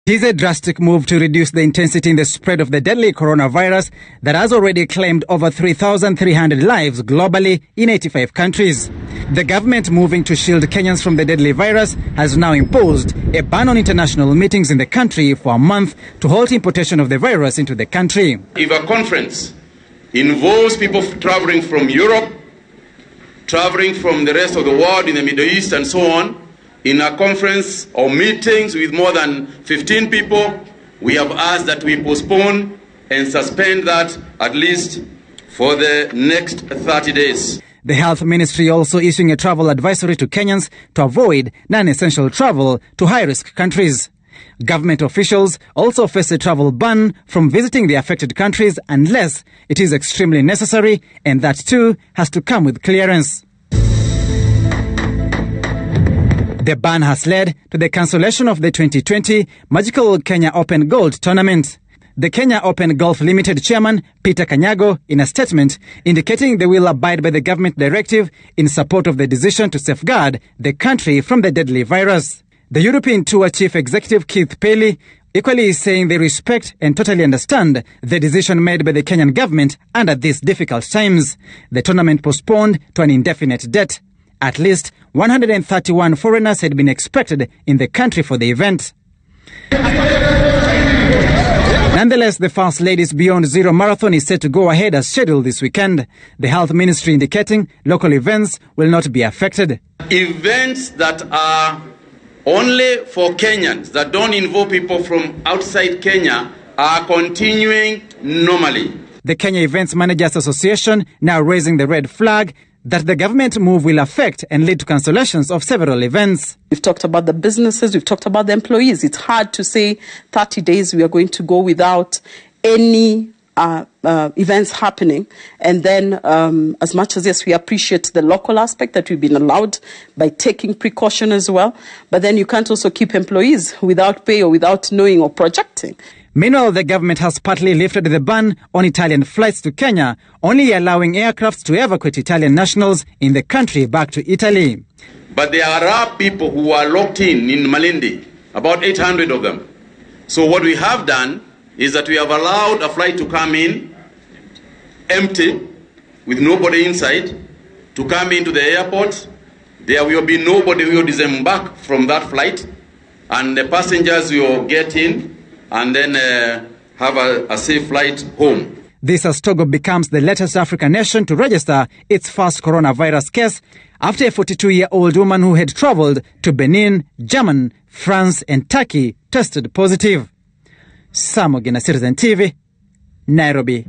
It is a drastic move to reduce the intensity in the spread of the deadly coronavirus that has already claimed over 3,300 lives globally in 85 countries. The government, moving to shield Kenyans from the deadly virus, has now imposed a ban on international meetings in the country for a month to halt importation of the virus into the country. If a conference involves people traveling from Europe, traveling from the rest of the world in the Middle East and so on, in a conference or meetings with more than 15 people, we have asked that we postpone and suspend that at least for the next 30 days. The Health Ministry also issuing a travel advisory to Kenyans to avoid non-essential travel to high-risk countries. Government officials also face a travel ban from visiting the affected countries unless it is extremely necessary, and that too has to come with clearance. The ban has led to the cancellation of the 2020 Magical Kenya Open Gold Tournament. The Kenya Open Golf Limited chairman, Peter Kanyago, in a statement indicating they will abide by the government directive in support of the decision to safeguard the country from the deadly virus. The European Tour Chief Executive Keith Paley equally is saying they respect and totally understand the decision made by the Kenyan government under these difficult times. The tournament postponed to an indefinite date. At least 131 foreigners had been expected in the country for the event. Nonetheless, the First Lady's Beyond Zero Marathon is set to go ahead as scheduled this weekend. The Health Ministry indicating local events will not be affected. Events that are only for Kenyans, that don't involve people from outside Kenya, are continuing normally. The Kenya Events Managers Association now raising the red flag that the government move will affect and lead to cancellations of several events. We've talked about the businesses, we've talked about the employees. It's hard to say 30 days we are going to go without any events happening. And then as much as, yes, we appreciate the local aspect that we've been allowed by taking precaution as well, but then you can't also keep employees without pay or without knowing or projecting. Meanwhile, the government has partly lifted the ban on Italian flights to Kenya, only allowing aircrafts to evacuate Italian nationals in the country back to Italy. But there are people who are locked in Malindi, about 800 of them. So what we have done is that we have allowed a flight to come in empty, with nobody inside, to come into the airport. There will be nobody who will disembark from that flight, and the passengers will get in and then have a safe flight home. This as Togo becomes the latest African nation to register its first coronavirus case after a 42-year-old woman who had traveled to Benin, Germany, France and Turkey tested positive. Sam Ogina, Citizen TV, Nairobi.